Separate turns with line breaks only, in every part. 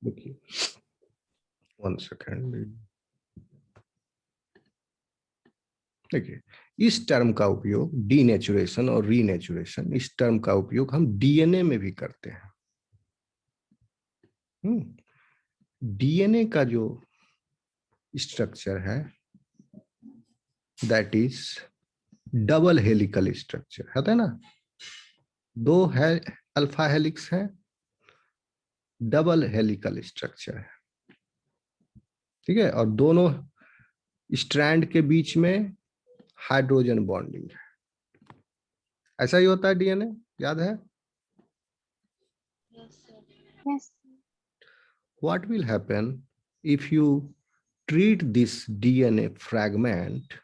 देखिए 1 सेकेंड। देखिए इस टर्म का उपयोग डीनेचुरेशन और रीनेचुरेशन, इस टर्म का उपयोग हम डीएनए में भी करते हैं। डीएनए का जो स्ट्रक्चर है that is double helical structure है ना। दो है अल्फा हेलिक्स है, डबल हेलिकल स्ट्रक्चर है, ठीक है। और दोनों स्ट्रैंड के बीच में हाइड्रोजन बॉन्डिंग है। ऐसा ही होता है डीएनए, याद है?
Yes.
What will happen if you treat this DNA fragment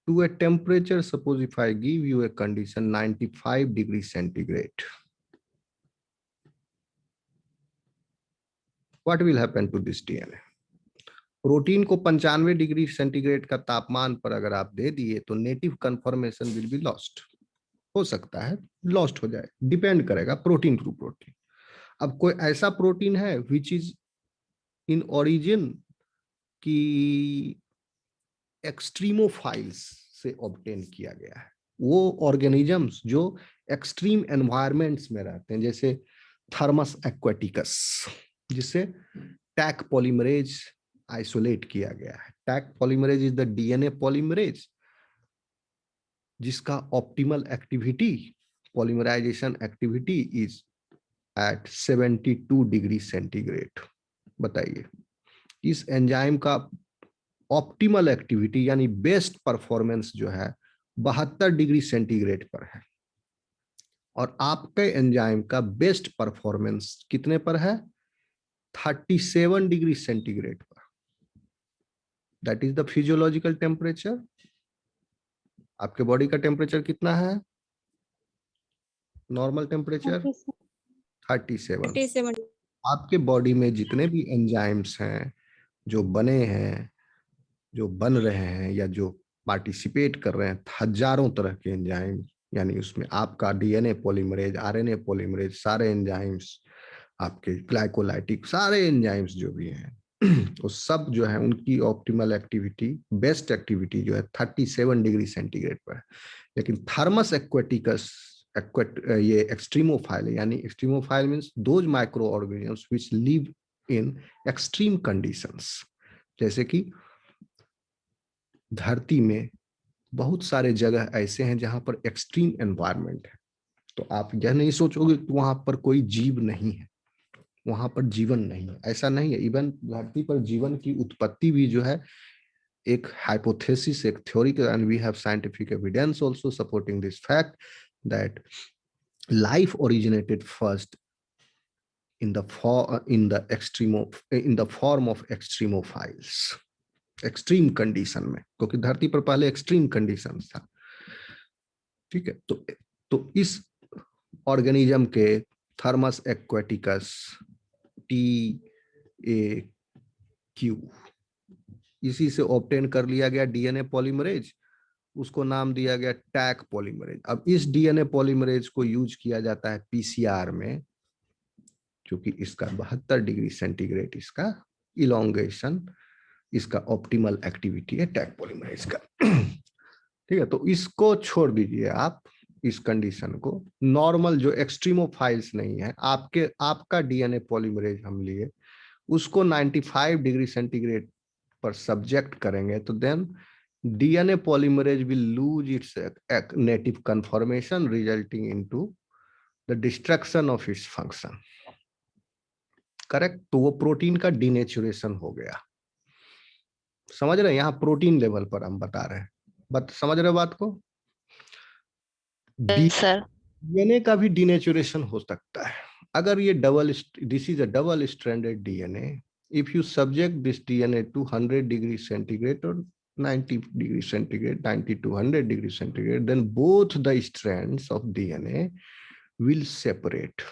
to a temperature? Suppose if I give you a condition 95 degrees centigrade, what will happen to this DNA? Protein को 95 degree centigrade का तापमान पर अगर आप दे दिए तो native conformation will be lost. हो सकता है लॉस्ट हो जाए, डिपेंड करेगा प्रोटीन टू प्रोटीन। अब कोई ऐसा प्रोटीन है विच इज इन ओरिजिन की एक्सट्रीमोफाइल्स से ऑब्टेन किया गया है, वो ऑर्गेनिजम्स जो एक्सट्रीम एनवायरमेंट्स में रहते हैं, जैसे थर्मस एक्वाटिकस, जिसे टैक पॉलीमरेज आइसोलेट किया गया है। Taq polymerase is the DNA polymerase जिसका optimal activity, polymerization activity is at 72 degree centigrade. बताइए इस एंजाइम का ऑप्टिमल एक्टिविटी यानी बेस्ट परफॉर्मेंस जो है 72 डिग्री सेंटीग्रेड पर है, और आपके एंजाइम का बेस्ट परफॉर्मेंस कितने पर है? 37 डिग्री सेंटीग्रेड पर। That is the physiological temperature. आपके बॉडी का टेम्परेचर कितना है? Normal temperature 37। आपके बॉडी में जितने भी एंजाइम्स हैं जो बने हैं, जो बन रहे हैं या जो पार्टिसिपेट कर रहे हैं, हजारों तरह के एंजाइम, यानी उसमें आपका डीएनए पॉलीमरेज, आरएनए पॉलीमरेज, सारे एंजाइम्स, आपके ग्लाइकोलाइटिक सारे एंजाइम्स जो भी हैं वो सब जो है उनकी ऑप्टिमल एक्टिविटी, बेस्ट एक्टिविटी जो है 37 डिग्री सेंटीग्रेड पर है। लेकिन थर्मस एक्वाटिकस ये एक्सट्रीमोफाइल है, यानी extremophile means those micro organisms which live in extreme conditions. जैसे कि धरती में बहुत सारे जगह ऐसे हैं जहां पर एक्सट्रीम एनवायरनमेंट है, तो आप यह नहीं सोचोगे कि वहां पर कोई जीव नहीं है, वहां पर जीवन नहीं है, ऐसा नहीं है। इवन धरती पर जीवन की उत्पत्ति भी जो है एक हाइपोथेसिस, एक theory, and we have scientific evidence also supporting this fact that life originated first in the form of extremophiles, extreme condition में, क्योंकि धरती पर पहले एक्सट्रीम कंडीशन था, ठीक है। तो इस ऑर्गेनिज्म के थर्मस एक्वाटिकस TAQ, इसी से ऑब्टेन कर लिया गया डीएनए पॉलीमरेज, उसको नाम दिया गया टैक पॉलीमरेज। अब इस डीएनए पॉलीमरेज को यूज किया जाता है पीसीआर में, क्योंकि इसका 72 डिग्री सेंटीग्रेड इसका इलोंगेशन, इसका ऑप्टिमल एक्टिविटी है टैक पॉलीमरेज का ठीक है। तो इसको छोड़ दीजिए आप, इस कंडीशन को। नॉर्मल जो एक्सट्रीमोफाइल्स नहीं है, आपका डीएनए पॉलीमरेज हम लिए, उसको 95 डिग्री सेंटीग्रेड पर सब्जेक्ट करेंगे तो then DNA polymerase will lose its native conformation resulting into the destruction of its function. Correct. तो वो प्रोटीन का डीनेचुरेशन हो गया। समझ रहे हैं? यहाँ प्रोटीन लेवल पर हम बता रहे हैं, समझ रहे बात को?
सर
डीएनए का भी डीनेचुरेशन हो सकता है अगर ये this is a double stranded DNA. If you subject this DNA to 100 degree centigrade और 90 degree centigrade, 90 to 100 degree centigrade, then both the strands of DNA will separate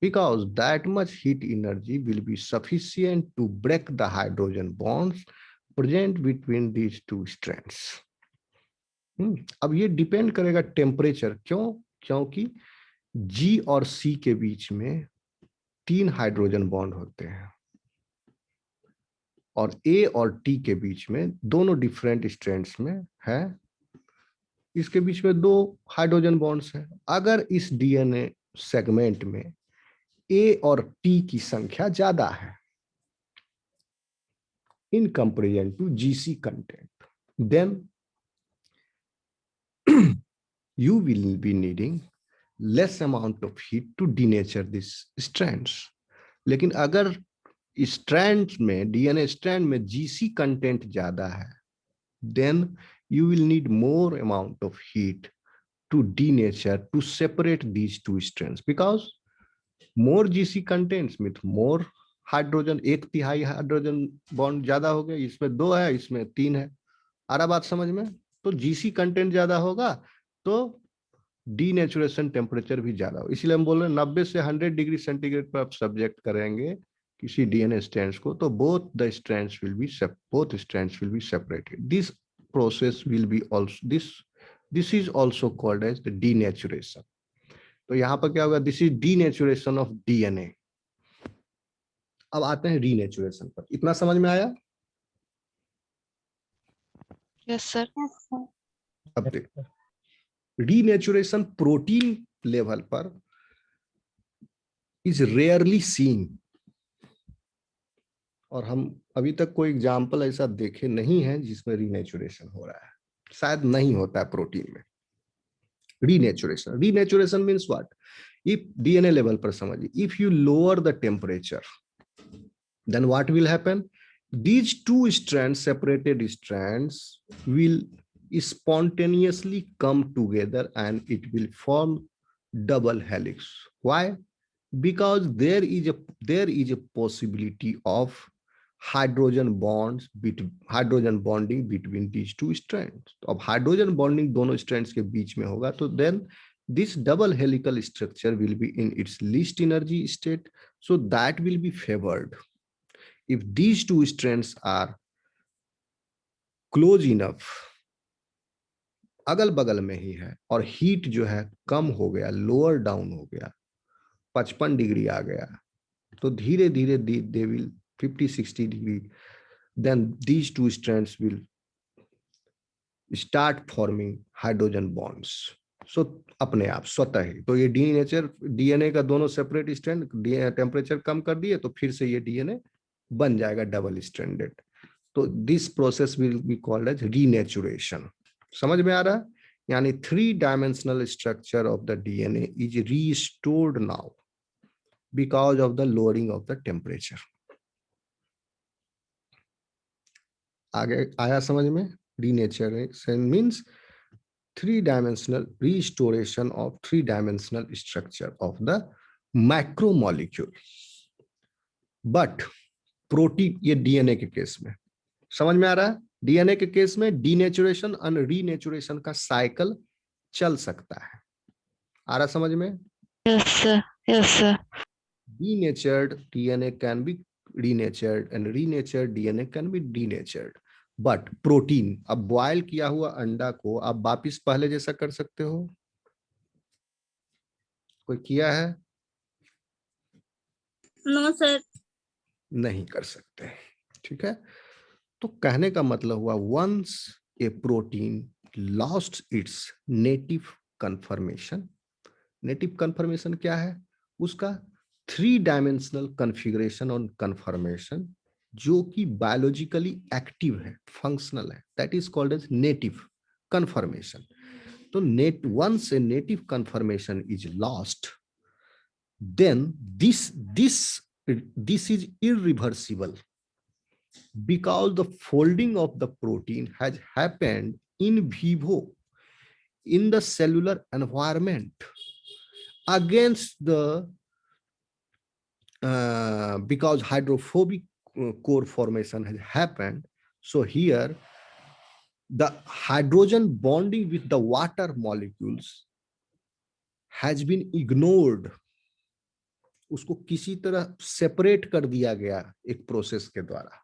because that much heat energy will be sufficient to break the hydrogen bonds present between these two strands. अब ये depend करेगा temperature. क्यों? क्योंकि G और C के बीच में 3 hydrogen bond होते हैं और ए और टी के बीच में दोनों डिफरेंट स्ट्रैंड्स में है, इसके बीच में 2 हाइड्रोजन बॉन्ड्स हैं। अगर इस डीएनए सेगमेंट में ए और टी की संख्या ज्यादा है in comparison to GC content, then you will be needing less amount of heat to denature these strands. लेकिन अगर स्ट्रैंड में, डीएनए स्ट्रैंड में जीसी कंटेंट ज्यादा है, then you will need more amount of heat to denature, to separate these two strands, because more GC contents with more hydrogen, 1/3 hydrogen bond ज्यादा हो गया, इसमें 2 है, इसमें 3 है। आ रहा बात समझ में? तो जीसी कंटेंट ज्यादा होगा तो डीनेचुरेशन टेम्परेचर भी ज्यादा होगा। इसलिए हम बोल रहे हैं 90 से 100 डिग्री सेंटीग्रेड पर आप सब्जेक्ट करेंगे किसी डीएनए स्ट्रैंड्स को, तो both strands will be separated. This process will be also, this is also called as the denaturation. तो यहाँ पर क्या होगा? This is denaturation of DNA. अब आते हैं रीनेचुरेशन पर। इतना समझ में आया?
Yes sir.
अब देखो, रीनेचुरेशन प्रोटीन लेवल पर इज रेयरली सीन, और हम अभी तक कोई एग्जाम्पल ऐसा देखे नहीं है जिसमें रीनेचुरेशन हो रहा है, शायद नहीं होता है प्रोटीन में renaturation means what? If DNA level पर समझिए, if you lower the temperature, then what will happen? These two strands, separated strands, will spontaneously come together and it will form double helix. Why? Because there is a possibility of hydrogen bonding between these two strands. अब hydrogen bonding दोनों strands के बीच में होगा, तो then this double helical structure will be in its least energy state, so that will be favored. If these two strands are close enough, अगल बगल में ही है, और हीट जो है कम हो गया, लोअर डाउन हो गया, 55 डिग्री आ गया, तो धीरे धीरे they will 50-60 degree, then these two strands will start forming hydrogen bonds. So अपने आप स्वतः ही, तो ये डीएनए का दोनों सेपरेट स्ट्रैंड टेम्परेचर कम कर दिए, तो फिर से ये डीएनए बन जाएगा डबल स्ट्रैंडेड। तो this process will be called as renaturation. समझ में आ रहा है? यानी 3 dimensional structure of the DNA is restored now because of the lowering of the temperature. आगे आया समझ में? Renaturation means 3-dimensional restoration of 3-dimensional structure of the macromolecule. But protein, ये डीएनए के केस में समझ में आ रहा है? डीएनए के केस में डीनेचुरेशन और रीनेचुरेशन का साइकिल चल सकता है। आ रहा समझ में?
Yes sir, yes sir.
Denatured DNA can be renatured and renatured DNA can be denatured. But protein, अब बॉयल किया हुआ अंडा को आप वापिस पहले जैसा कर सकते हो? कोई किया है?
No sir.
नहीं कर सकते। ठीक है, तो कहने का मतलब हुआ, once a protein lost its native conformation. Native conformation क्या है? उसका 3-डायमेंशनल कन्फिगरेशन और कन्फर्मेशन जो कि बायोलॉजिकली एक्टिव है, फंक्शनल है, that is called as native conformation. तो once a native conformation is lost, then this is irreversible, because the folding of the protein has happened in vivo in the cellular environment against the because hydrophobic core formation has happened. So here the hydrogen bonding with the water molecules has been ignored, उसको किसी तरह separate कर दिया गया एक process के द्वारा।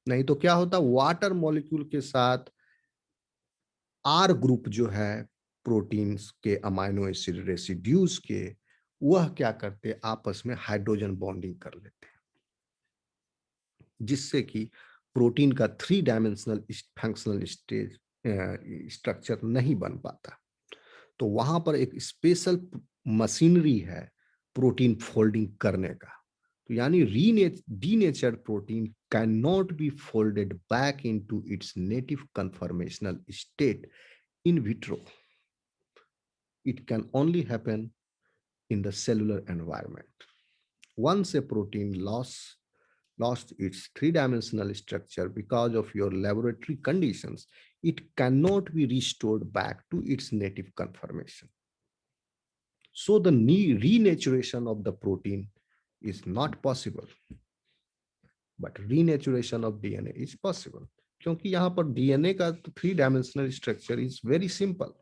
नहीं तो क्या होता, वाटर मॉलिक्यूल के साथ आर ग्रुप जो है प्रोटीन्स के, अमाइनो एसिड रेसिड्यूज के, वह क्या करते हैं, आपस में हाइड्रोजन बॉन्डिंग कर लेते हैं, जिससे कि प्रोटीन का 3 डायमेंशनल फंक्शनल स्ट्रक्चर नहीं बन पाता। तो वहां पर एक स्पेशल मशीनरी है प्रोटीन फोल्डिंग करने का। तो यानी denatured protein can not be folded back into its native conformational state in vitro. It can only happen in the cellular environment. Once a protein lost its three-dimensional structure because of your laboratory conditions, it cannot be restored back to its native conformation. So the renaturation of the protein is not possible, but renaturation of DNA is possible. क्योंकि यहाँ पर DNA का 3-dimensional structure is very simple.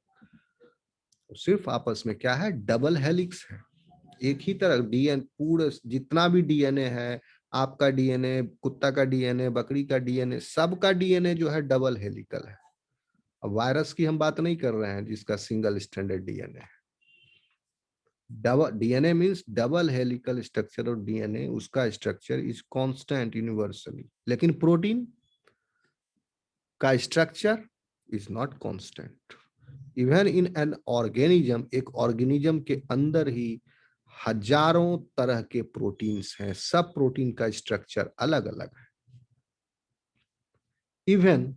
सिर्फ आपस में क्या है, double helix है। एक ही तरह डीएनए, पूरे जितना भी डीएनए है, आपका डीएनए, कुत्ता का डीएनए, बकरी का डीएनए, सबका डीएनए जो है डबल हेलिकल है। अब वायरस की हम बात नहीं कर रहे हैं जिसका सिंगल स्टैंडर्ड डीएनए है। Double DNA means double helical structure और डीएनए, उसका स्ट्रक्चर इज कांस्टेंट यूनिवर्सली। लेकिन प्रोटीन का structure is not constant. Even in an organism, एक ऑर्गेनिज्म के अंदर ही हजारों तरह के प्रोटीन्स हैं, सब प्रोटीन का स्ट्रक्चर अलग अलग है। Even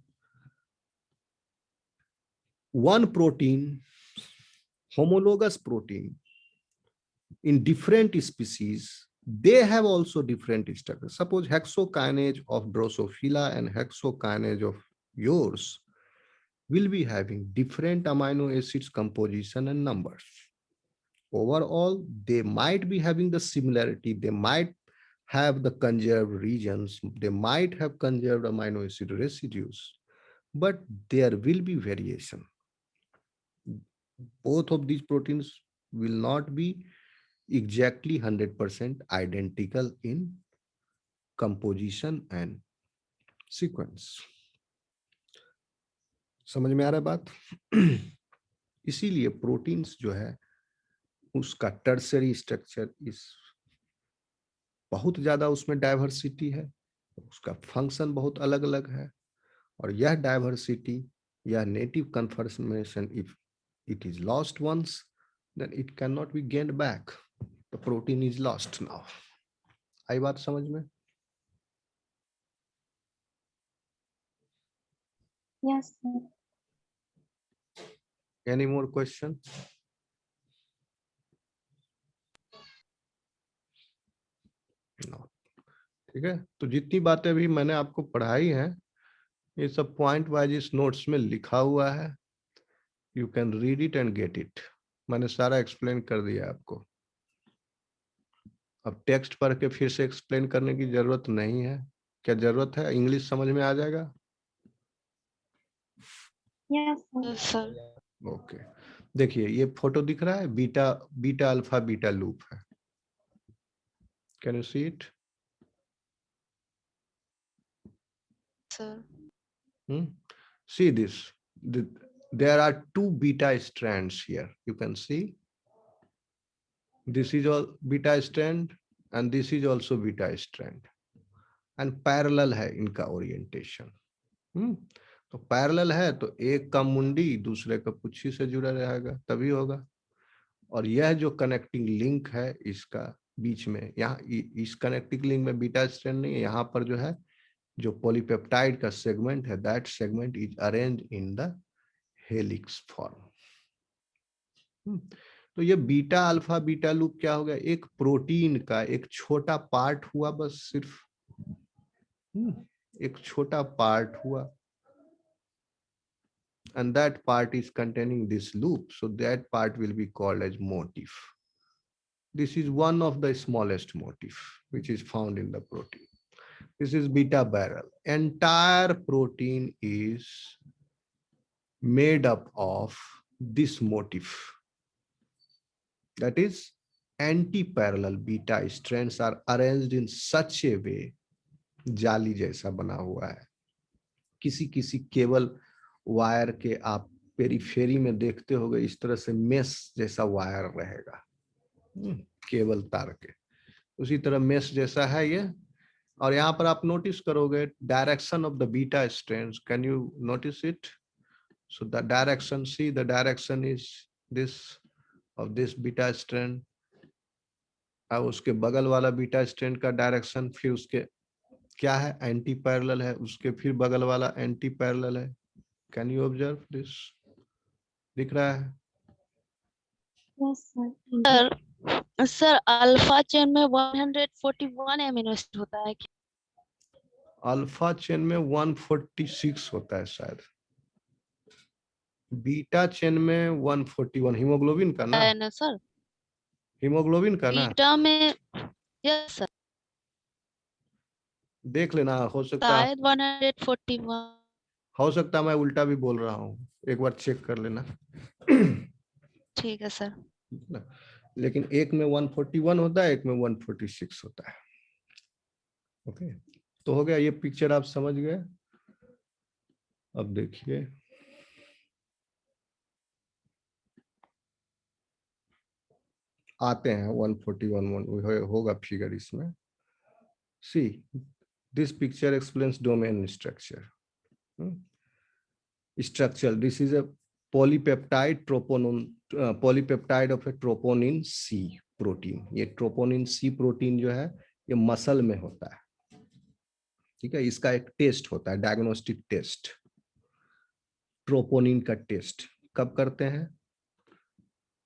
one protein, homologous protein in different species, they have also different structures. Suppose hexokinase of Drosophila and hexokinase of yours will be having different amino acids composition and numbers. Overall, they might be having the similarity. They might have the conserved regions. They might have conserved amino acid residues, but there will be variation. Both of these proteins will not be exactly 100% identical in composition and sequence. समझ में आ रहा है बात? इसीलिए proteins जो है उसका टर्सरी स्ट्रक्चर इस बहुत ज्यादा, उसमें डाइवर्सिटी है, उसका फंक्शन बहुत अलग अलग है, और यह डाइवर्सिटी या native conformation if it is lost once, then it cannot be gained back. The protein is lost now. आई बात समझ में?
Yes, sir.
Any more question? No. ठीक है, तो जितनी बातें भी मैंने आपको पढ़ाई हैं, ये सब पॉइंट वाइज इस नोट्स में लिखा हुआ है। You can read it and get it. मैंने सारा एक्सप्लेन कर दिया आपको। अब टेक्स्ट पढ़ के फिर से एक्सप्लेन करने की जरूरत नहीं है। क्या जरूरत है? इंग्लिश समझ में आ जाएगा?
Yes, sir.
Yes, sir.
Okay, देखिए ये फोटो दिख रहा है, beta beta alpha beta loop है। Can you see it?
Sir.
See this. There are 2 beta strands here. You can see. This is all beta strand and this is also beta strand. And parallel है इनका orientation. तो parallel है तो एक का मुंडी दूसरे का पुच्छी से जुड़ा रहेगा, तभी होगा। और यह जो कनेक्टिंग लिंक है इसका बीच में, यहाँ इस कनेक्टिंग लिंक में बीटा स्ट्रैंड नहीं है, यहाँ पर जो है जो पॉलीपेप्टाइड का सेगमेंट है, that segment is arrange in the helix form. तो ये बीटा अल्फा बीटा लूप क्या हो गया, एक प्रोटीन का एक छोटा पार्ट हुआ, बस सिर्फ एक छोटा पार्ट हुआ, and that part is containing this loop, so that part will be called as motif. This is one of the smallest motif which is found in the protein. This is beta barrel. Entire protein is made up of this motif, that is anti-parallel beta strands are arranged in such a way, जाली जैसा बना हुआ है। किसी किसी cable wire के आप periphery में देखते होगे, इस तरह से मेस जैसा वायर रहेगा। केबल तार के उसी तरह मेश जैसा है ये। और यहाँ पर आप नोटिस करोगे direction of the beta strands, can you notice it? So the direction, see the direction is this of this beta strand. अब उसके बगल वाला बीटा स्ट्रैंड का डायरेक्शन फिर उसके क्या है, एंटी पैरेलल है, उसके फिर बगल वाला एंटी पैरेलल है। Can you observe this? दिख रहा है?
Yes, sir.
Sir sir alpha chain में 141 एमिनो एसिड होता है क्या?
अल्फा चेन में 146 होता है शायद, बीटा चेन में 141, हीमोग्लोबिन का ना,
है ना सर?
हीमोग्लोबिन का ना,
बीटा में यस सर,
देख लेना,
शायद 141।
हो सकता मैं उल्टा भी बोल रहा हूँ, एक बार चेक कर लेना।
ठीक है सर।
ना, लेकिन एक में 141 होता है, एक में 146 होता है। ओके, तो हो गया, ये पिक्चर आप समझ गए। अब देखिए आते हैं 141 होगा फिगर इसमें। See this picture explains domain structure. This is a polypeptide troponin, polypeptide of a troponin C protein. ये ट्रोपोनिन सी प्रोटीन जो है ये मसल में होता है, ठीक है। इसका एक टेस्ट होता है, डायग्नोस्टिक टेस्ट। ट्रोपोनिन का टेस्ट कब करते हैं?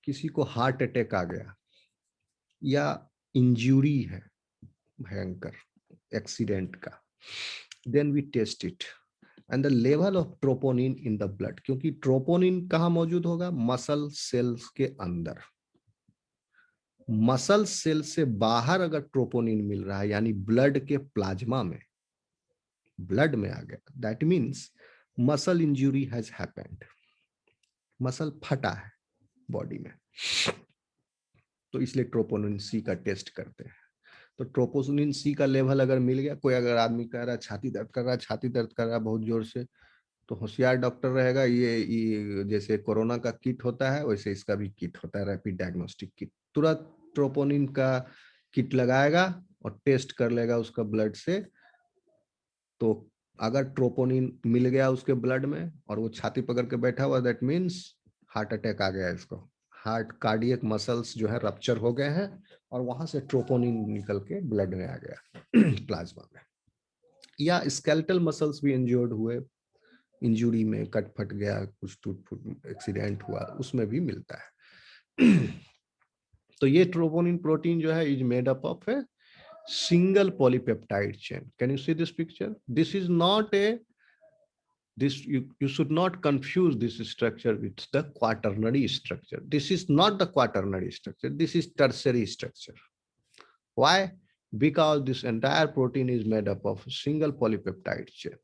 किसी को हार्ट अटैक आ गया या इंजरी है भयंकर, एक्सीडेंट का, then we test it and the level of troponin in the blood. क्योंकि ट्रोपोनिन कहाँ मौजूद होगा? मसल सेल्स के अंदर। मसल सेल से बाहर अगर ट्रोपोनिन मिल रहा है, यानी ब्लड के प्लाज्मा में, ब्लड में आ गया, that means muscle injury has happened, muscle फटा है बॉडी में, तो इसलिए ट्रोपोनिन सी का टेस्ट करते हैं। तो ट्रोपोनिन सी का लेवल अगर मिल गया, कोई अगर आदमी कह रहा है छाती दर्द कर रहा है, छाती दर्द कर रहा है बहुत जोर से, तो होशियार डॉक्टर रहेगा, ये जैसे कोरोना का किट होता है वैसे इसका भी किट होता है, रैपिड डायग्नोस्टिक किट। तुरंत ट्रोपोनिन का किट लगाएगा और टेस्ट कर लेगा उसका ब्लड से। तो अगर ट्रोपोनिन मिल गया उसके ब्लड में और वो छाती पकड़ के बैठा हुआ, दैट मीन्स हार्ट अटैक आ गया इसको, हार्ट कार्डियक मसल्स जो है रप्चर हो गए हैं और वहां से ट्रोपोनिन निकल के ब्लड में आ गया प्लाज्मा में। या स्केलेटल मसल्स भी इंजर्ड हुए, इंजुरी में कट फट गया, कुछ टूट फूट एक्सीडेंट हुआ, उसमें भी मिलता है। तो ये ट्रोपोनिन प्रोटीन जो है is made up of a single polypeptide chain. Can you see this picture? This is not a you should not confuse this structure with the quaternary structure. This is not the quaternary structure, this is tertiary structure. Why? Because this entire protein is made up of a single polypeptide chain.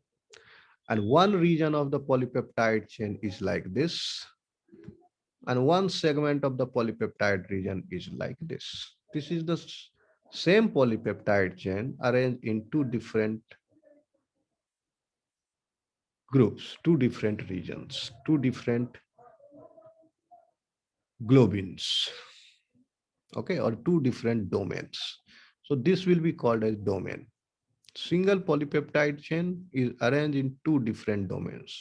And one region of the polypeptide chain is like this, and one segment of the polypeptide region is like this. This is the same polypeptide chain arranged in two different groups, two different regions, two different globins, okay, or two different domains. So this will be called as domain. Single polypeptide chain is arranged in two different domains.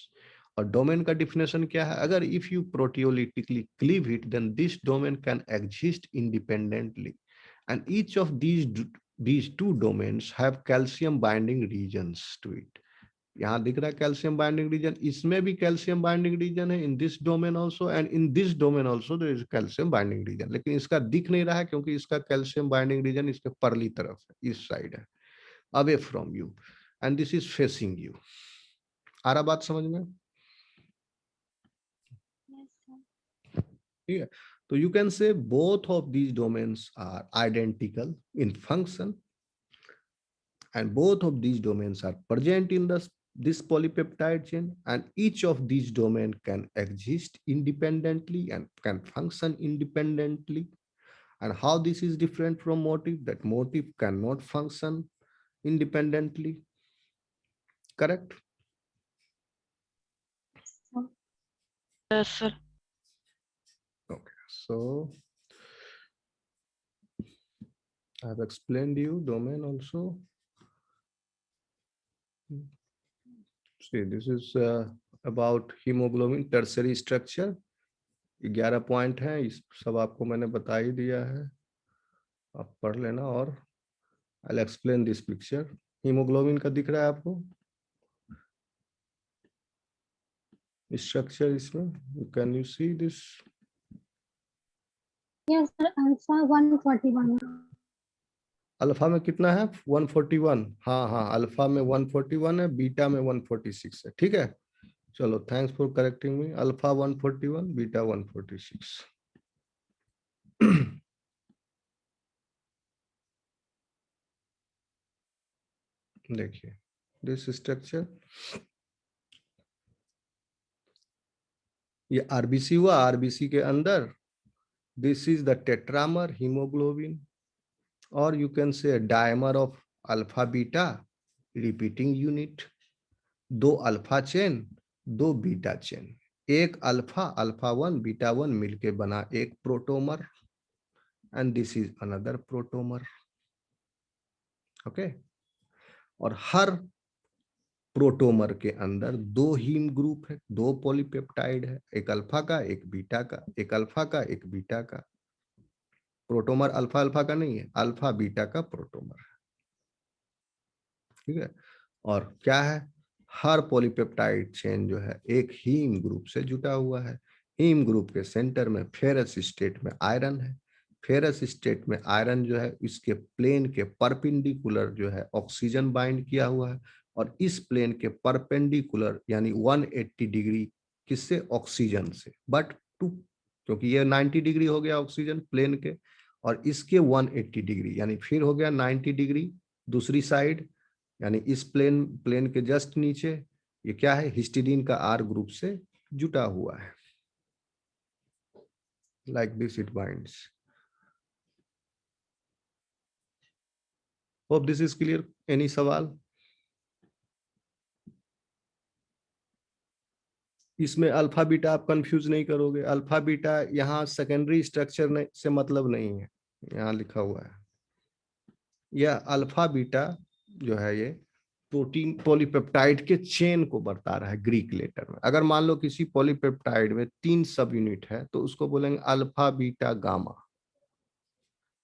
और domain का definition क्या है? अगर if you proteolytically cleave it, then this domain can exist independently, and each of these two domains have calcium binding regions to it. यहाँ दिख रहा है calcium binding reason, इसमें भी कैल्शियम बाइंडिंग रीजन है, in this domain also and in this domain also there is calcium binding region. लेकिन इसका दिख नहीं रहा है क्योंकि इसका कैल्शियम बाइंडिंग रीजन इसके परली तरफ है, इस साइड है, away from you, and this is facing you. आ रहा बात समझ में?
Yes, sir.
ठीक है, तो you can say both of these domains are identical in function and both of these domains are present in this polypeptide chain, and each of these domain can exist independently and can function independently. And how this is different from motif? That motif cannot function independently, correct?
So,
yes sir.
Okay, so I have explained you domain also. See, this is about hemoglobin tertiary structure. 11 point हैं, इस सब आपको मैंने बता ही दिया है, आप पढ़ लेना। और I'll explain this picture. Haemoglobin का दिख रहा है आपको स्ट्रक्चर इसमें? Can you see this?
Yes, sir. Alpha 141.
Alpha में कितना है? 141। हाँ हाँ, अल्फा में 141 है, बीटा में 146 है। ठीक है, चलो, thanks for correcting me. Alpha 141, beta 146। देखिए दिस स्ट्रक्चर, ये आरबीसी हुआ, आरबीसी के अंदर this is the tetramer haemoglobin, और you can say dimer of alpha beta repeating unit. 2 alpha chain, 2 beta chain, एक अल्फा 1 बीटा 1 मिलके बना एक protomer, and this is another protomer. Okay, और हर प्रोटोमर के अंदर 2 हीम ग्रुप है, 2 पॉलीपेप्टाइड है, एक अल्फा का एक बीटा का, एक अल्फा का एक बीटा का। प्रोटोमर अल्फा अल्फा का नहीं है, अल्फा बीटा का प्रोटोमर है। ठीक है, और क्या है, हर पॉलीपेप्टाइड चेन जो है एक हीम ग्रुप से जुटा हुआ है। हीम ग्रुप के सेंटर में फेरस स्टेट में आयरन है। फेरस स्टेट में आयरन जो है इसके प्लेन के परपेंडिकुलर जो है ऑक्सीजन बाइंड किया हुआ है, और इस प्लेन के परपेंडिकुलर यानी 180 डिग्री किससे? ऑक्सीजन से, बट टू, क्योंकि ये 90 डिग्री हो गया ऑक्सीजन प्लेन के, और इसके 180 डिग्री यानी फिर हो गया 90 डिग्री दूसरी साइड, यानी इस प्लेन के जस्ट नीचे ये क्या है? हिस्टिडीन का आर ग्रुप से जुटा हुआ है। Like this it binds. Hope this is clear. Any सवाल? इसमें अल्फा बीटा आप कंफ्यूज नहीं करोगे। अल्फा बीटा यहाँ सेकेंडरी स्ट्रक्चर से मतलब नहीं है, यहाँ लिखा हुआ है। यह अल्फा बीटा जो है ये प्रोटीन पॉलीपेप्टाइड के चेन को बता रहा है ग्रीक लेटर में। अगर मान लो किसी पॉलीपेप्टाइड में 3 सब यूनिट है तो उसको बोलेंगे अल्फा बीटा गामा।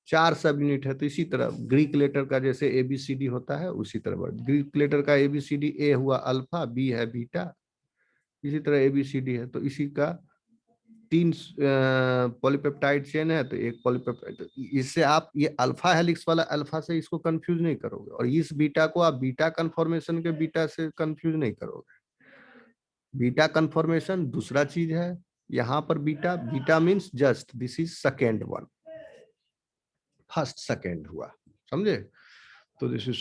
4 सब यूनिट है तो इसी तरह ग्रीक लेटर का जैसे एबीसीडी होता है उसी तरह ग्रीक लेटर का एबीसीडी, ए हुआ अल्फा, बी है बीटा, इसी तरह एबीसीडी है। तो इसी का 3 पॉलीपेप्टाइड चेन है तो एक पॉलीपेप्टाइड, तो इससे आप ये अल्फा हेलिक्स वाला अल्फा से इसको कंफ्यूज नहीं करोगे, और इस बीटा को आप बीटा कन्फॉर्मेशन के बीटा से कंफ्यूज नहीं करोगे। बीटा कन्फॉर्मेशन दूसरा चीज है, यहाँ पर beta, beta means just this is second one, first second हुआ, समझे? तो this is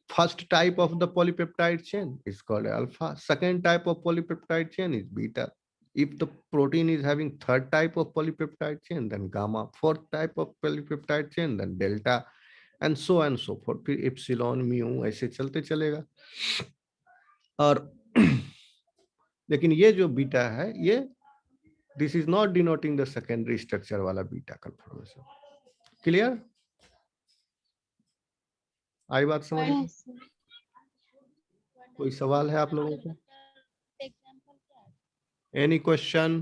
first type of the polypeptide chain is called alpha. Second type of polypeptide chain is beta. If the protein is having third type of polypeptide chain, then gamma. Fourth type of polypeptide chain, then delta, and so forth. फिर epsilon, mu ऐसे चलते चलेगा। और लेकिन ये जो beta है ये this is not denoting the secondary structure वाला बीटा कन्फर्मेशन। क्लियर? आई बात समझ में?
Yes, sir.
कोई सवाल है आप लोगों को? Any question?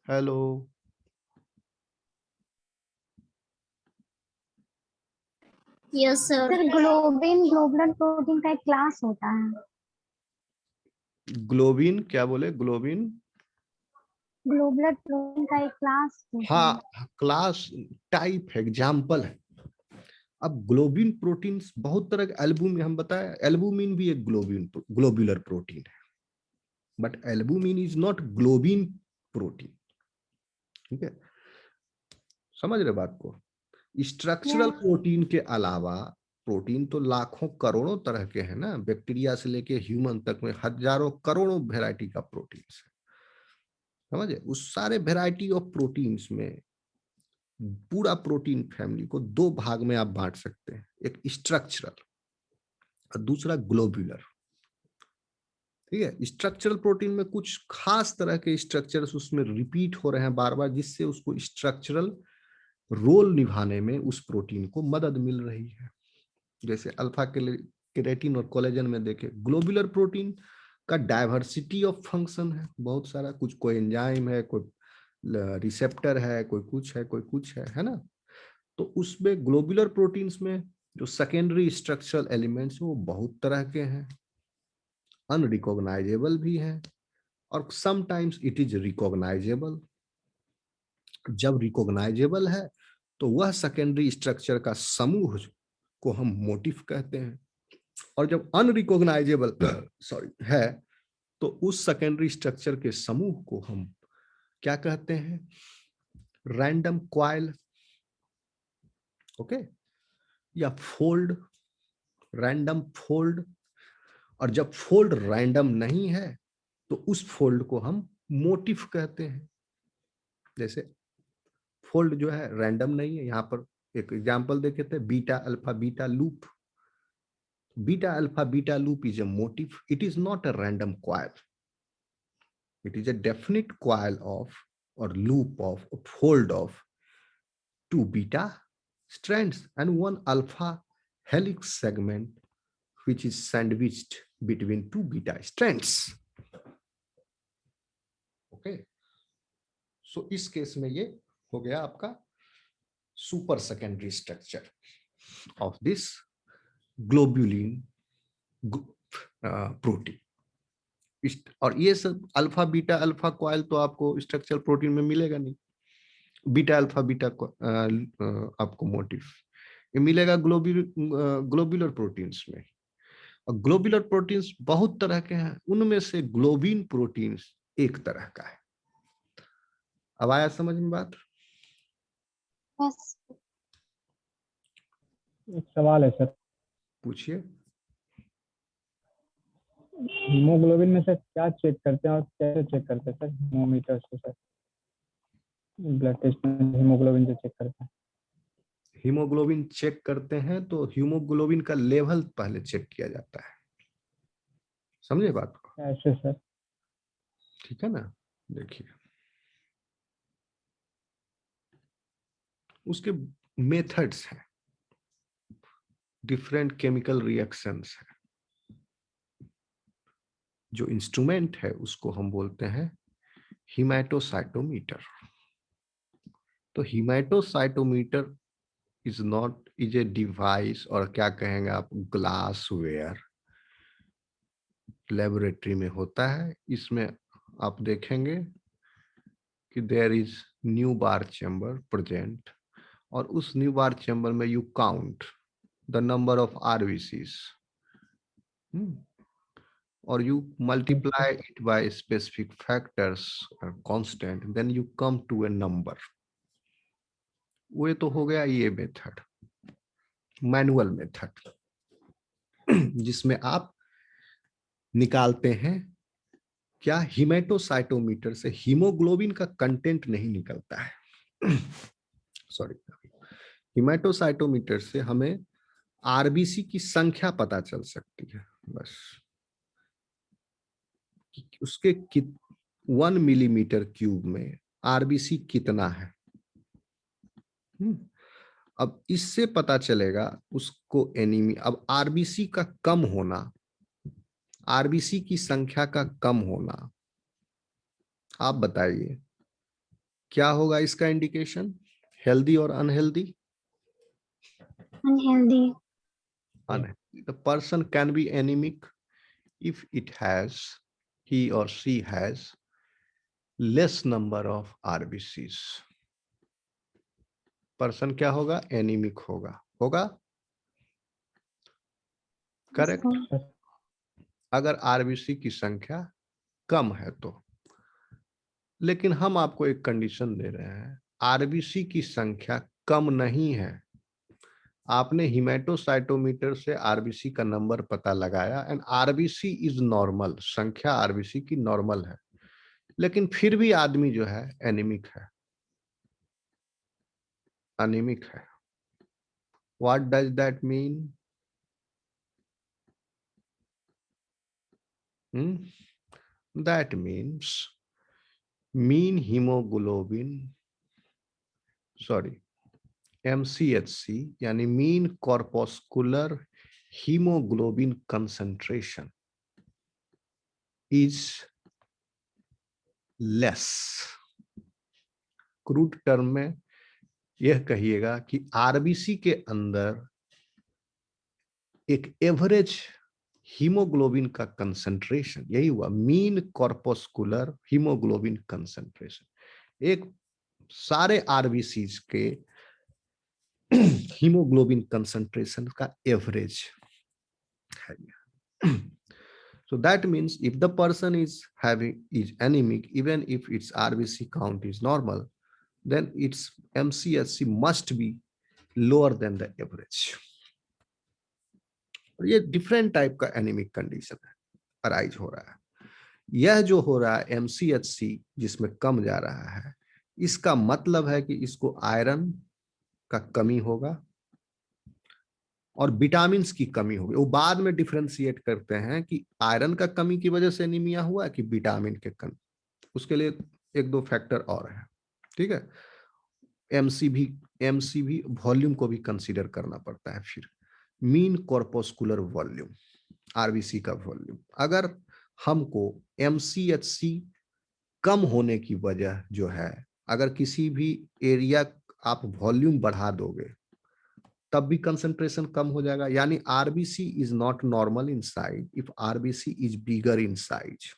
Hello?
Yes, sir. Sir, globin globular protein का एक क्लास होता है।
ग्लोबिन क्या बोले? ग्लोबिन
ग्लोबुलर प्रोटीन का एक क्लास होता है।
हाँ, क्लास टाइप है, एग्जाम्पल है। अब ग्लोबिन प्रोटीन्स बहुत तरह के, एल्बुमिन हम बताया, एल्बुमिन भी एक ग्लोबुलर प्रोटीन है, but albumin is not globin protein. ठीक है, समझ रहे बात को? स्ट्रक्चरल प्रोटीन के अलावा प्रोटीन तो लाखों करोड़ों तरह के हैं ना, बैक्टीरिया से लेके ह्यूमन तक में हजारों करोड़ों वेराइटी का प्रोटीन है, समझे? उस सारे वेराइटी ऑफ प्रोटीन्स में पूरा प्रोटीन फैमिली को 2 भाग में आप बांट सकते हैं, एक स्ट्रक्चरल और दूसरा ग्लोबुलर। ठीक है, स्ट्रक्चरल प्रोटीन में कुछ खास तरह के स्ट्रक्चर्स उसमें रिपीट हो रहे हैं बार बार, जिससे उसको स्ट्रक्चरल रोल निभाने में उस प्रोटीन को मदद मिल रही है। जैसे अल्फा केराटिन और कोलेजन में देखे, ग्लोबुलर प्रोटीन का डाइवर्सिटी ऑफ फंक्शन है, बहुत सारा, कुछ कोई एंजाइम है, कोई रिसेप्टर है, कोई कुछ है, कोई कुछ है ना। तो उसमें ग्लोबुलर प्रोटीन्स में जो सेकेंडरी स्ट्रक्चरल एलिमेंट्स वो बहुत तरह के हैं, अनरिकॉग्नाइजेबल भी है और समटाइम्स इट इज रिकॉग्नाइजेबल। जब रिकॉग्नाइजेबल है तो वह सेकेंडरी स्ट्रक्चर का समूह को हम मोटिफ कहते हैं, और जब अनरिकॉग्नाइजेबल है तो उस सेकेंडरी स्ट्रक्चर के समूह को हम क्या कहते हैं, रैंडम क्वाइल, ओके, या फोल्ड, रैंडम फोल्ड। और जब फोल्ड रैंडम नहीं है तो उस फोल्ड को हम मोटिफ कहते हैं। जैसे फोल्ड जो है रैंडम नहीं है, यहाँ पर एक एग्जांपल देखे थे, beta alpha beta loop. Beta alpha beta loop is a motif. It is not a random coil. It is a definite coil of or loop of a fold of 2 beta strands and 1 alpha helix segment which is sandwiched between 2 beta strands. Okay. So इस case में ये हो गया आपका super secondary structure of this globulin protein. और ये सब alpha beta alpha coil तो आपको स्ट्रक्चरल प्रोटीन में मिलेगा नहीं, बीटा अल्फा बीटा आपको मोटिफ ये मिलेगा ग्लोबुलर प्रोटीन्स में। और ग्लोबुलर प्रोटीन्स बहुत तरह के हैं, उनमें से ग्लोबिन प्रोटीन्स एक तरह का है। अब आया समझ में बात?
एक सवाल है सर,
पूछिए।
हीमोग्लोबिन में सर क्या चेक करते हैं और कैसे चेक करते हैं सर? हीमोमीटर से सर, ब्लड टेस्ट में हीमोग्लोबिन से चेक करते हैं।
हीमोग्लोबिन चेक करते हैं तो हीमोग्लोबिन का लेवल पहले चेक किया जाता है, समझे बात को?
कैसे सर?
ठीक है ना, देखिए उसके मेथड्स हैं, डिफरेंट केमिकल रिएक्शंस है। जो इंस्ट्रूमेंट है उसको हम बोलते हैं हीमेटोसाइटोमीटर। तो हीमेटोसाइटोमीटर इज ए डिवाइस, और क्या कहेंगे आप, ग्लास वेयर, लेबोरेटरी में होता है। इसमें आप देखेंगे कि there is Neubauer chamber present, और उस न्यू बार चैम्बर में you count the number of RBCs or you multiply it by specific factors or constant, then you come to a number. वो तो हो गया ये मेथड, मैनुअल मेथड, जिसमें आप निकालते हैं क्या, हीमेटोसाइटोमीटर से हीमोग्लोबिन का कंटेंट नहीं निकलता है सॉरी, हीमेटोसाइटोमीटर से हमें आरबीसी की संख्या पता चल सकती है, बस उसके 1 मिलीमीटर क्यूब में आरबीसी कितना है। अब इससे पता चलेगा उसको एनीमी। अब आरबीसी का कम होना, आरबीसी की संख्या का कम होना, आप बताइए क्या होगा इसका इंडिकेशन, हेल्दी और unhealthy?
Unhealthy.
The person can be anemic if it has, he or she has less number of RBCs. Person क्या होगा, एनीमिक होगा करेक्ट। अगर आरबीसी की संख्या कम है तो, लेकिन हम आपको एक कंडीशन दे रहे हैं, आरबीसी की संख्या कम नहीं है। आपने हिमेटोसाइटोमीटर से आरबीसी का नंबर पता लगाया एंड आरबीसी इज नॉर्मल, संख्या आरबीसी की नॉर्मल है, लेकिन फिर भी आदमी जो है एनीमिक है, अनिमिक है। What does that mean? That means mean hemoglobin, sorry, MCHC यानी mean corpuscular haemoglobin concentration is less. Crude term में यह कहिएगा कि आरबीसी के अंदर एक एवरेज हीमोग्लोबिन का कंसंट्रेशन, यही हुआ मीन कॉर्पस्कुलर हीमोग्लोबिन कंसंट्रेशन, एक सारे आरबीसीज के हीमोग्लोबिन कंसंट्रेशन का एवरेज है। So that means if the person is anemic, even if its RBC count is normal, then its MCHC must be lower than the average. और ये different type का anaemic condition है, arise हो रहा है। यह जो हो रहा है MCHC जिसमें कम जा रहा है, इसका मतलब है कि इसको आयरन का कमी होगा और विटामिन की कमी होगी। वो बाद में डिफरेंशिएट करते हैं कि आयरन का कमी की वजह से एनीमिया हुआ कि विटामिन के कमी, उसके लिए एक दो फैक्टर और है। ठीक है, एमसीवी वॉल्यूम को भी कंसीडर करना पड़ता है। फिर मीन कॉर्पस्कुलर वॉल्यूम, आरबीसी का वॉल्यूम, अगर हमको MCHC कम होने की वजह जो है, अगर किसी भी एरिया आप वॉल्यूम बढ़ा दोगे तब भी कंसंट्रेशन कम हो जाएगा। यानी RBC is not normal in size if RBC is bigger in size,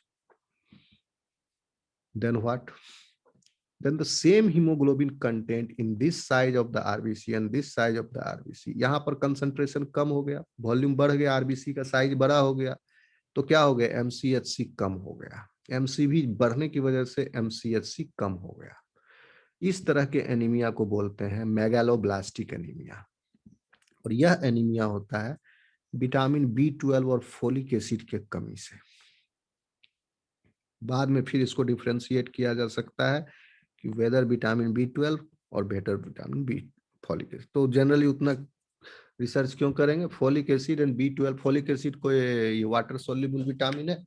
then what? Then the same hemoglobin content in this size of the RBC and this size of the RBC, यहाँ पर concentration कम हो गया, volume बढ़ गया, RBC का size बड़ा हो गया, तो क्या हो गया? MCHC कम हो गया। MCV बढ़ने की वजह से MCHC कम हो गया। इस तरह के एनीमिया को बोलते हैं मेगालोब्लास्टिक एनीमिया। और यह एनीमिया होता है विटामिन B12 और फोलिक एसिड के कमी से। बाद में फिर इसको डिफरेंशिएट किया जा सकता है कि weather vitamin B12 or better vitamin B folic acid. तो जनरली उतना रिसर्च क्यों करेंगे? Folic acid and B12, folic acid को ये वाटर सोल्यूबल विटामिन है,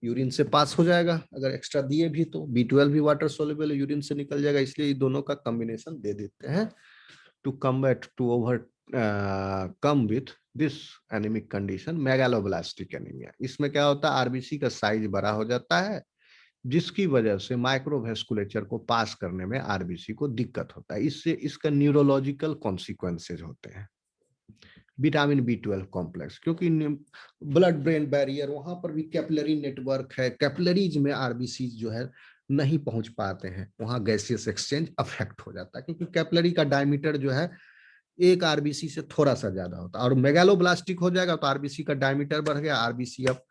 यूरिन से पास हो जाएगा, अगर एक्स्ट्रा दिए भी तो B12 भी वाटर सोल्यूबल है, यूरिन से निकल जाएगा, इसलिए ये दोनों का कॉम्बिनेशन दे देते हैं to come with this anaemic condition megaloblastic anaemia. इसमें क्या होता है? आरबीसी का साइज बड़ा हो जाता है, जिसकी वजह से माइक्रोवेस्कुलेचर को पास करने में आरबीसी को दिक्कत होता है। इससे इसका न्यूरोलॉजिकल कॉन्सिक्वेंसेज होते हैं। विटामिन B12 कॉम्प्लेक्स, क्योंकि ब्लड ब्रेन बैरियर, वहां पर भी कैपिलरी नेटवर्क है, कैपिलरीज में आरबीसी जो है नहीं पहुंच पाते हैं, वहां गैसियस एक्सचेंज अफेक्ट हो जाता है, क्योंकि कैपिलरी का डायमीटर जो है एक आरबीसी से थोड़ा सा ज्यादा होता है। और मेगालोब्लास्टिक हो जाएगा तो आरबीसी का डायमीटर बढ़ गया, आरबीसी अब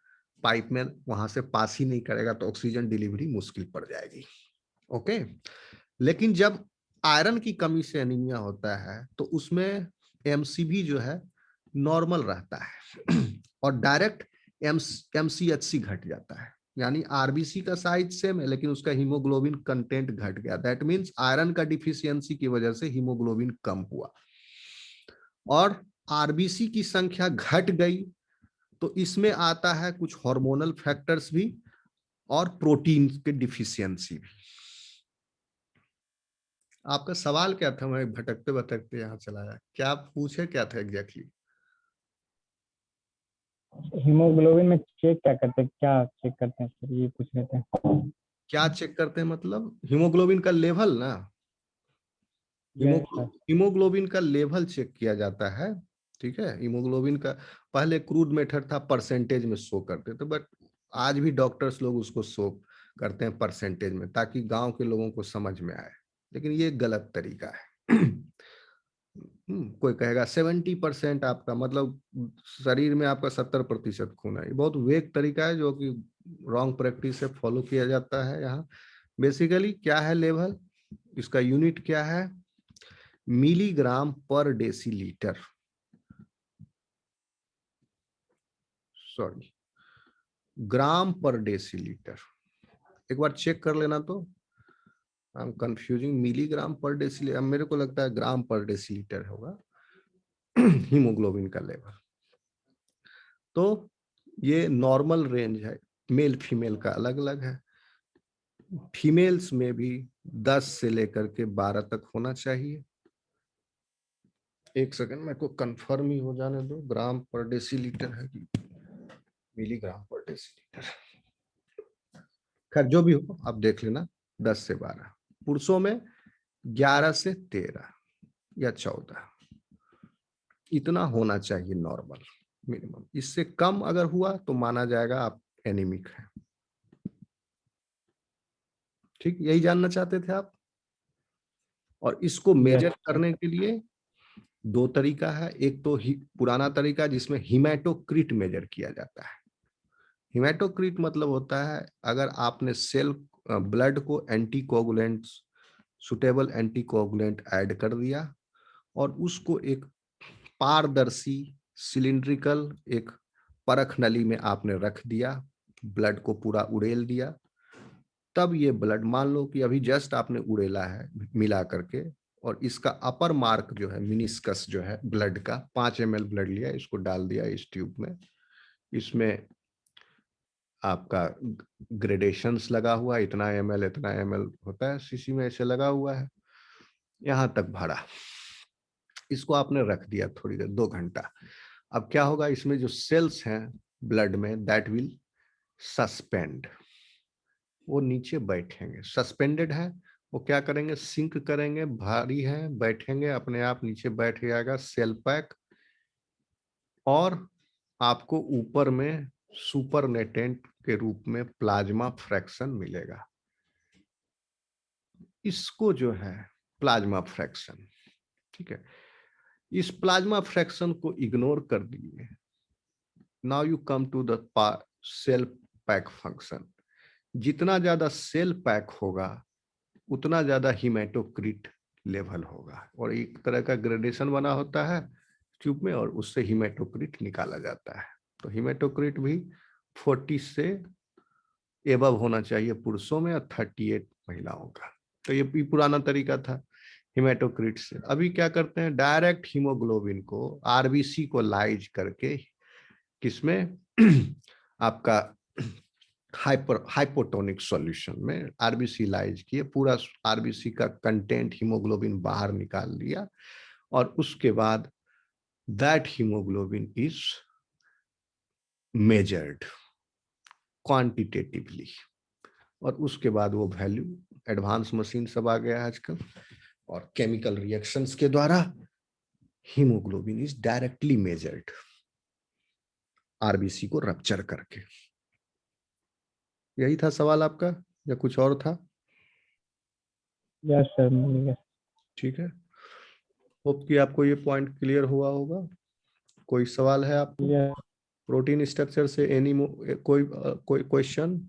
पाइप में वहां से पास ही नहीं करेगा, तो ऑक्सीजन डिलीवरी मुश्किल पड़ जाएगी। ओके, लेकिन जब आयरन की कमी से एनीमिया होता है तो उसमें MCV जो है नॉर्मल रहता है और डायरेक्ट MCHC घट जाता है। यानी आरबीसी का साइज सेम है लेकिन उसका हीमोग्लोबिन कंटेंट घट गया। दैट मीन्स आयरन का डिफिशियंसी की वजह से हीमोग्लोबिन कम हुआ और आरबीसी की संख्या घट गई, तो इसमें आता है कुछ हार्मोनल फैक्टर्स भी और प्रोटीन के डिफिशियंसी भी। आपका सवाल क्या था? मैं भटकते भटकते यहाँ चलाया, क्या आप पूछे क्या था एग्जैक्टली?
हीमोग्लोबिन में चेक क्या करते हैं, क्या चेक करते हैं सर, ये पूछ रहे थे।
क्या चेक करते हैं मतलब? हीमोग्लोबिन का लेवल ना, हीमोग्लोबिन का लेवल चेक किया जाता है। ठीक है, हीमोग्लोबिन का पहले क्रूड मेथड था, परसेंटेज में शो करते थे, बट आज भी डॉक्टर्स लोग उसको शो करते हैं परसेंटेज में, ताकि गांव के लोगों को समझ में आए, लेकिन ये गलत तरीका है। कोई कहेगा 70% आपका मतलब शरीर में आपका 70% खून है, ये बहुत वेग तरीका है जो कि रॉन्ग प्रैक्टिस से फॉलो किया जाता है। यहाँ बेसिकली क्या है लेवल, इसका यूनिट क्या है? मिलीग्राम पर डेसीलीटर, सॉरी ग्राम पर डेसीलीटर। एक बार चेक कर लेना तो, आई एम कंफ्यूजिंग मिलीग्राम पर डेसीलीटर, मेरे को लगता है ग्राम पर डेसीलीटर होगा हीमोग्लोबिन का लेवल। तो ये नॉर्मल रेंज है, मेल फीमेल का अलग अलग है। फीमेल्स में भी 10 से लेकर के 12 तक होना चाहिए एक सेकंड मेरे को कंफर्म ही हो जाने दो, ग्राम पर डेसीलीटर है कि मिलीग्राम पर डेसीलीटर। खैर जो भी हो आप देख लेना, 10 से 12, पुरुषों में 11 से 13 या 14, इतना होना चाहिए नॉर्मल मिनिमम। इससे कम अगर हुआ तो माना जाएगा आप एनीमिक है। ठीक, यही जानना चाहते थे आप। और इसको मेजर करने के लिए दो तरीका है। एक तो पुराना तरीका जिसमें हिमेटोक्रिट मेजर किया जाता है। हिमेटोक्रिट मतलब होता है अगर आपने सेल ब्लड को एंटीकोगुलेंट, सुटेबल एंटीकोगुलेंट ऐड कर दिया और उसको एक पारदर्शी सिलिंड्रिकल एक परख नली में आपने रख दिया, ब्लड को पूरा उड़ेल दिया, तब ये ब्लड, मान लो कि अभी जस्ट आपने उड़ेला है मिला करके, और इसका अपर मार्क जो है मिनिस्कस जो है ब्लड का 5 ml ब्लड लिया, इसको डाल दिया इस ट्यूब में, इसमें आपका ग्रेडेशंस लगा हुआ, इतना ml होता है सीसी में, ऐसे लगा हुआ है, यहां तक भरा, इसको आपने रख दिया थोड़ी देर, 2 घंटा। अब क्या होगा, इसमें जो सेल्स हैं ब्लड में, दैट विल सस्पेंड, वो नीचे बैठेंगे, सस्पेंडेड है, वो क्या करेंगे, सिंक करेंगे, भारी है, बैठेंगे, अपने आप नीचे बैठ जाएगा सेल पैक, और आपको ऊपर में सुपरनेटेंट के रूप में प्लाज्मा फ्रैक्शन मिलेगा। इसको जो है प्लाज्मा फ्रैक्शन, ठीक है, इस प्लाज्मा फ्रैक्शन को इग्नोर कर दीजिए। Now you come to the cell pack function. जितना ज्यादा सेल पैक होगा उतना ज्यादा हिमेटोक्रिट लेवल होगा, और एक तरह का ग्रेडेशन बना होता है ट्यूब में, और उससे हिमेटोक्रिट निकाला जाता है। तो हिमेटोक्रिट भी 40 से एबव होना चाहिए पुरुषों में, और 38 महिलाओं का। तो ये भी पुराना तरीका था हिमेटोक्रिट से। अभी क्या करते हैं, डायरेक्ट हीमोग्लोबिन को आरबीसी को लाइज करके, किसमें आपका हाइपोटोनिक सॉल्यूशन में आरबीसी लाइज किए, पूरा आरबीसी का कंटेंट हीमोग्लोबिन बाहर निकाल दिया, और उसके बाद that haemoglobin is measured quantitatively, और उसके बाद वो वैल्यू, एडवांस मशीन सब आ गया है आजकल, और केमिकल रिएक्शंस के द्वारा haemoglobin is directly measured RBC को रप्चर करके। यही था सवाल आपका या कुछ और था?
Yes sir.
ठीक है, होप कि आपको ये पॉइंट क्लियर हुआ होगा। कोई सवाल है आपको प्रोटीन स्ट्रक्चर से? कोई क्वेश्चन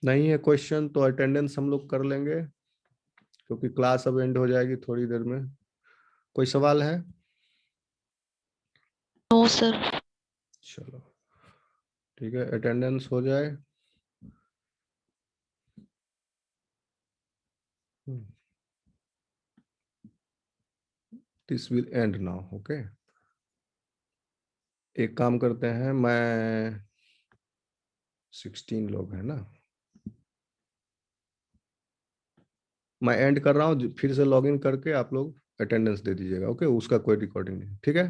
नहीं है? क्वेश्चन तो अटेंडेंस हम लोग कर लेंगे, क्योंकि क्लास अब एंड हो जाएगी थोड़ी देर में। कोई सवाल है?
No sir.
चलो ठीक है, अटेंडेंस हो जाए। This will end now, okay. एक काम करते हैं, मैं 16 लोग हैं ना, मैं एंड कर रहा हूँ, फिर से लॉगिन करके आप लोग अटेंडेंस दे दीजिएगा, ओके। उसका कोई रिकॉर्डिंग नहीं, ठीक है।